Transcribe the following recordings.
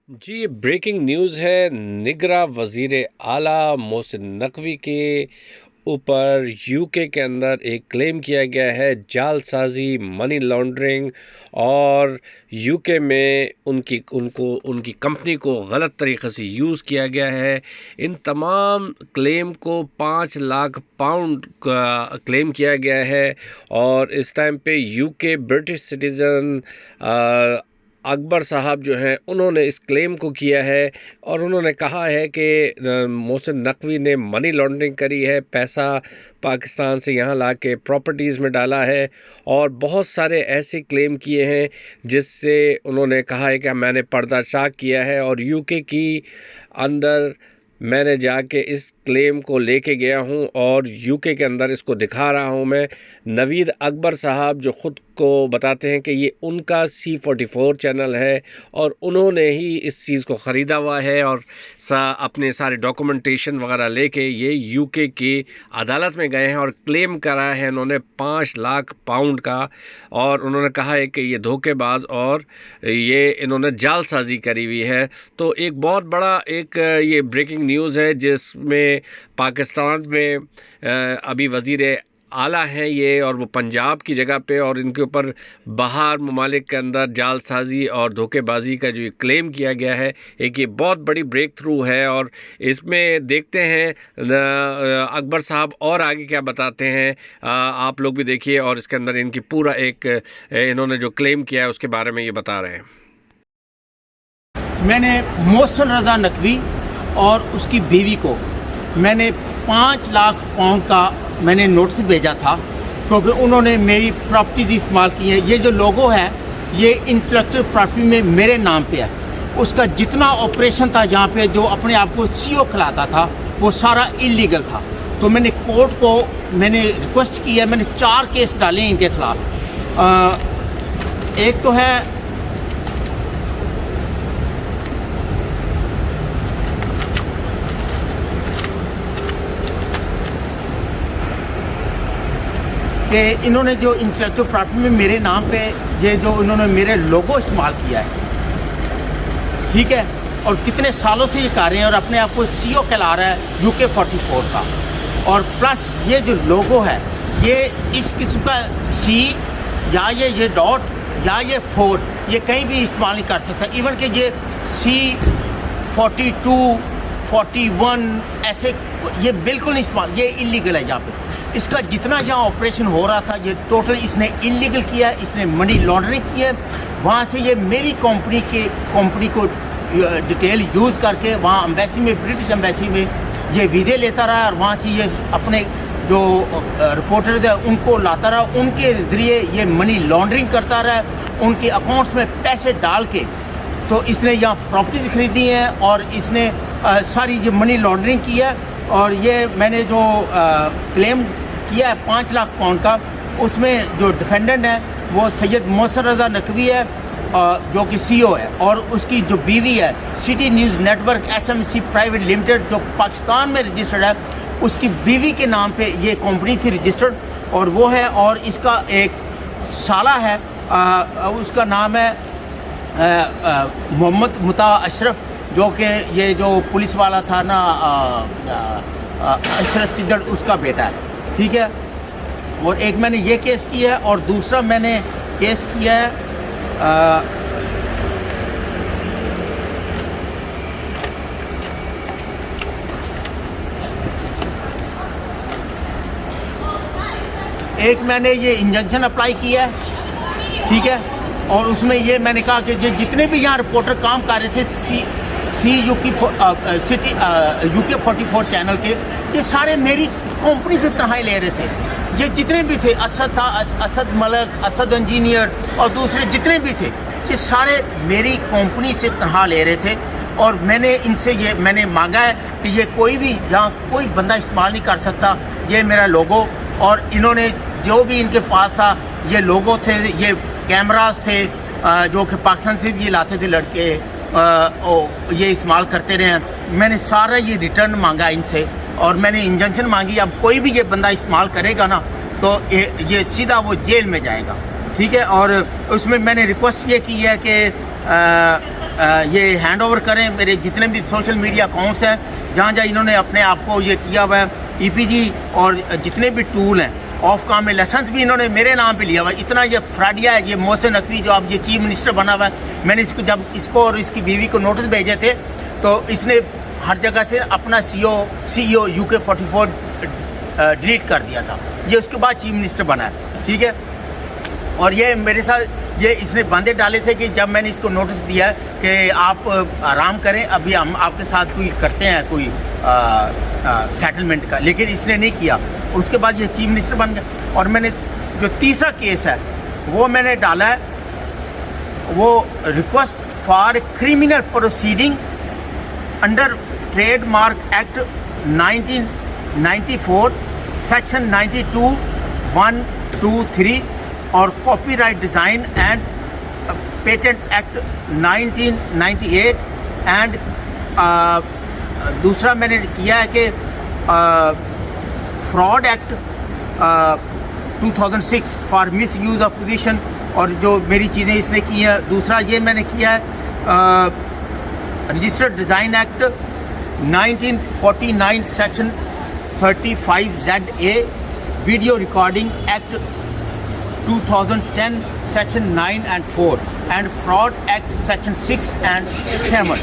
जी, ये breaking news है। निगरां वज़ीर आला मोहसिन नकवी के ऊपर यूके के अंदर एक क्लेम किया गया है जालसाजी, मनी लॉन्ड्रिंग और यूके में उनकी कंपनी को गलत तरीक़े से यूज़ किया गया है। इन तमाम क्लेम को 5 लाख पाउंड का क्लेम किया गया है और इस टाइम पे यूके ब्रिटिश सिटीज़न अकबर साहब जो हैं उन्होंने इस क्लेम को किया है और उन्होंने कहा है कि मोहसिन नकवी ने मनी लॉन्ड्रिंग करी है, पैसा पाकिस्तान से यहाँ ला के प्रॉपर्टीज़ में डाला है और बहुत सारे ऐसे क्लेम किए हैं जिससे उन्होंने कहा है कि मैंने पर्दाशाह किया है और यूके की अंदर मैंने जाके इस क्लेम को लेके गया हूँ और यूके के अंदर इसको दिखा रहा हूँ। मैं नवीद अकबर साहब जो ख़ुद को बताते हैं कि ये उनका C44 चैनल है और उन्होंने ही इस चीज़ को ख़रीदा हुआ है और अपने सारे डॉक्यूमेंटेशन वगैरह लेके ये यूके की अदालत में गए हैं और क्लेम करा है इन्होंने 5 लाख पाउंड का और उन्होंने कहा है कि ये धोखेबाज और ये इन्होंने जालसाजी करी हुई है। तो एक बहुत बड़ा एक ये ब्रेकिंग न्यूज़ है जिसमें पाकिस्तान में अभी वज़ीर आला हैं ये और वो पंजाब की जगह पे और इनके ऊपर बाहर ममालिक के अंदर जालसाजी और धोखेबाजी का जो क्लेम किया गया है, एक ये बहुत बड़ी ब्रेक थ्रू है और इसमें देखते हैं अकबर साहब और आगे क्या बताते हैं। आप लोग भी देखिए और इसके अंदर इनकी पूरा एक इन्होंने जो क्लेम किया है उसके बारे में ये बता रहे हैं। मैंने मोहसिन रज़ा नकवी और उसकी बीवी को मैंने 5 लाख पाउंड का मैंने नोटिस भेजा था क्योंकि उन्होंने मेरी प्रॉपर्टीज इस्तेमाल की है। ये जो लोगो है ये इंटेलेक्चुअल प्रॉपर्टी में मेरे नाम पे है। उसका जितना ऑपरेशन था यहाँ पे जो अपने आप को CEO खिलाता था वो सारा इलीगल था। तो मैंने कोर्ट को मैंने रिक्वेस्ट की है, मैंने 4 केस डाले हैं इनके ख़िलाफ़। एक तो है कि इन्होंने जो इंटेलेक्चुअल प्रॉपर्टी में मेरे नाम पे ये जो इन्होंने मेरे लोगो इस्तेमाल किया है, ठीक है, और कितने सालों से ये कर रहे हैं और अपने आप को CEO कहला रहा है UK44 का। और प्लस ये जो लोगो है ये इस किस्म का C या ये डॉट या ये 4 ये कहीं भी इस्तेमाल नहीं कर सकता। इवन कि ये C42 41 ऐसे ये बिल्कुल नहीं इस्तेमाल, ये इलीगल है यहाँ पे। इसका जितना यहाँ ऑपरेशन हो रहा था ये टोटल इसने इलीगल किया है, इसने मनी लॉन्ड्रिंग की है। वहाँ से ये मेरी कंपनी को डिटेल यूज़ करके वहाँ एम्बेसी में, ब्रिटिश एम्बेसी में ये वीज़े लेता रहा और वहाँ से ये अपने जो रिपोर्टर्स है उनको लाता रहा, उनके ज़रिए ये मनी लॉन्ड्रिंग करता रहा, उनके अकाउंट्स में पैसे डाल के। तो इसने यहाँ प्रॉपर्टीज़ ख़रीदी हैं और इसने सारी ये मनी लॉन्ड्रिंग की है। और ये मैंने जो क्लेम किया है 5 लाख पाउंड का, उसमें जो डिफेंडेंट है वो सैयद मोहसिन रज़ा नकवी है जो कि CEO है और उसकी जो बीवी है city news network SMC private limited जो पाकिस्तान में रजिस्टर्ड है, उसकी बीवी के नाम पे ये कंपनी थी रजिस्टर्ड और वो है। और इसका एक साला है उसका नाम है मोहम्मद मुता अशरफ जो कि ये जो पुलिस वाला था ना अशरफ चिद्दड़ उसका बेटा है, ठीक है। और एक मैंने ये केस किया है और दूसरा मैंने केस किया है एक मैंने ये इंजंक्शन अप्लाई किया है, ठीक है। और उसमें ये मैंने कहा कि जितने भी यहाँ रिपोर्टर काम कर रहे थे UK44 चैनल के, ये सारे मेरी कंपनी से तनख्वाही ले रहे थे। ये जितने भी थे, असद था, असद मलक, असद इंजीनियर और दूसरे जितने भी थे, ये सारे मेरी कंपनी से तनख्वाह ले रहे थे। और मैंने इनसे ये मैंने मांगा है कि ये कोई भी यहाँ कोई बंदा इस्तेमाल नहीं कर सकता ये मेरा लोगो। और इन्होंने जो भी इनके पास था ये लोगो थे, ये कैमरास थे जो कि पाकिस्तान से भी ये लाते थे लड़के, ये इस्तेमाल करते रहे। मैंने सारा ये रिटर्न मांगा इनसे और मैंने इंजंक्शन मांगी। अब कोई भी ये बंदा इस्तेमाल करेगा ना तो ये सीधा वो जेल में जाएगा, ठीक है। और उसमें मैंने रिक्वेस्ट ये की है कि ये हैंड ओवर करें। मेरे जितने भी सोशल मीडिया अकाउंट्स हैं, जहाँ जहाँ इन्होंने अपने आप को ये किया हुआ है, EPG और जितने भी टूल हैं, ऑफ काम में लाइसेंस भी इन्होंने मेरे नाम पे लिया हुआ है। इतना ये फ्रॉडिया है ये मोहसिन नकवी, जो अब ये चीफ मिनिस्टर बना हुआ है। मैंने इसको जब इसको और इसकी बीवी को नोटिस भेजे थे, तो इसने हर जगह से अपना CEO UK44 डिलीट कर दिया था। ये उसके बाद चीफ मिनिस्टर बना है, ठीक है। और ये मेरे साथ ये इसने बांधे डाले थे कि जब मैंने इसको नोटिस दिया कि आप आराम करें, अभी हम आपके साथ कोई करते हैं कोई सेटलमेंट का, लेकिन इसने नहीं किया। उसके बाद ये चीफ मिनिस्टर बन गया। और मैंने जो तीसरा केस है वो मैंने डाला है, वो request for criminal proceeding under trademark act 1994 section 92, 1, 2, 3 और copyright design and patent act 1998 and दूसरा मैंने किया है कि fraud act 2006 for miss use of position, और जो मेरी चीज़ें इसने की हैं। दूसरा ये मैंने किया है registered design act 1949 section 35ZA, video recording act 2010 section 9 and 4 and fraud act section 6 and 7।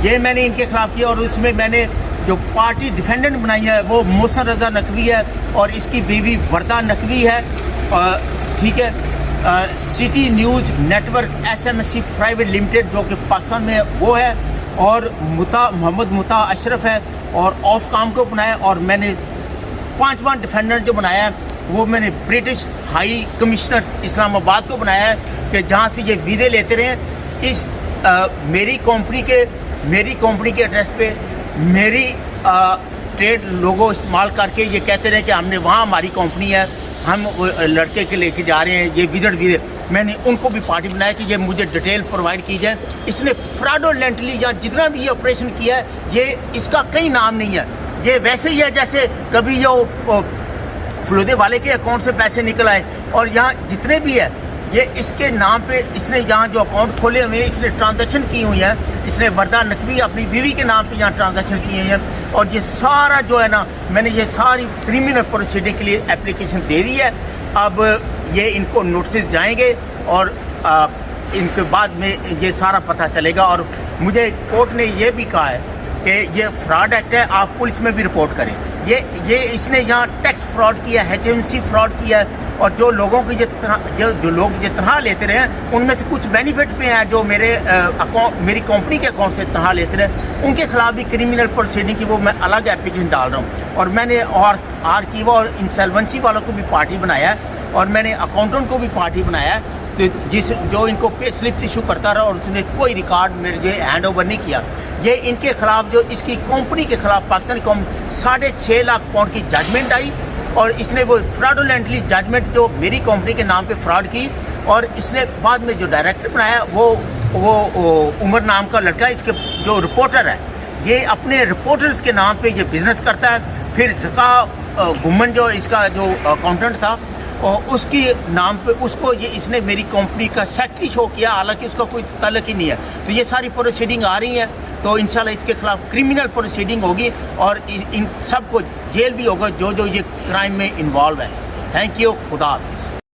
ये मैंने इनके खिलाफ किया। और उसमें मैंने जो पार्टी डिफेंडेंट बनाई है वो मोहसिन रज़ा नकवी है और इसकी बीवी वर्दा नकवी है, ठीक है। City news network SMSC private limited जो कि पाकिस्तान में वो है, और मोहम्मद मुता अशरफ है, और ऑफ काम को बनाया। और मैंने 5वां डिफेंडेंट जो बनाया है वो मैंने ब्रिटिश हाई कमिश्नर इस्लामाबाद को बनाया है कि जहाँ से ये वीज़े लेते रहे। इस मेरी कंपनी के एड्रेस पे मेरी ट्रेड लोगो इस्तेमाल करके ये कहते रहे कि हमने वहाँ हमारी कंपनी है, हम लड़के के लेके जा रहे हैं ये विजिट वीज़े। मैंने उनको भी पार्टी बनाया कि ये मुझे डिटेल प्रोवाइड की जाए। इसने फ्रॉडोलेंटली या जितना भी ये ऑपरेशन किया है, ये इसका कहीं नाम नहीं है। ये वैसे ही है जैसे कभी जो फलूदे वाले के अकाउंट से पैसे निकल आए, और यहाँ जितने भी है ये इसके नाम पे इसने यहाँ जो अकाउंट खोले हुए हैं, इसने ट्रांजैक्शन की हुई है। इसने वर्दा नकवी अपनी बीवी के नाम पे यहाँ ट्रांजैक्शन किए हैं। और ये सारा जो है ना, मैंने ये सारी क्रिमिनल प्रोसीडिंग के लिए एप्लीकेशन दे दी है। अब ये इनको नोटिस जाएंगे और इनके बाद में ये सारा पता चलेगा। और मुझे कोर्ट ने ये भी कहा है कि ये फ्रॉड एक्ट है, आप पुलिस में भी रिपोर्ट करें। ये इसने यहाँ टैक्स फ्रॉड किया है, HMC फ्रॉड किया है, और जो लोगों की जो लोग तनख्वाह लेते रहे उनमें से कुछ बेनिफिट पे हैं जो मेरी कंपनी के अकाउंट से तनख्वाह लेते रहे, उनके खिलाफ भी क्रिमिनल प्रोसीडिंग की वो मैं अलग एप्लीकेशन डाल रहा हूँ। और मैंने और आर्कीवा और इंसॉल्वेंसी वालों को भी पार्टी बनाया है, और मैंने अकाउंटेंट को भी पार्टी बनाया है, तो जो इनको पे स्लिप इशू करता रहा और उसने कोई रिकॉर्ड मेरे हैंड ओवर नहीं किया। ये इनके खिलाफ जो इसकी कंपनी के खिलाफ पाकिस्तानी कंपनी 6.5 लाख पाउंड की जजमेंट आई, और इसने वो फ्रॉडुलेंटली जजमेंट जो मेरी कंपनी के नाम पे फ्रॉड की। और इसने बाद में जो डायरेक्टर बनाया वो उमर नाम का लड़का, इसके जो रिपोर्टर है, ये अपने रिपोर्टर्स के नाम पे ये बिज़नेस करता है। फिर ज़का गुम्मन जो इसका जो अकाउंटेंट था, और उसकी नाम पे उसको ये इसने मेरी कंपनी का सेक्रेटरी शो किया, हालांकि उसका कोई तल्लुक ही नहीं है। तो ये सारी प्रोसीडिंग आ रही है, तो इंशाल्लाह इसके खिलाफ क्रिमिनल प्रोसीडिंग होगी और इन सबको जेल भी होगा जो ये क्राइम में इन्वॉल्व है। थैंक यू, खुदा हाफिज़।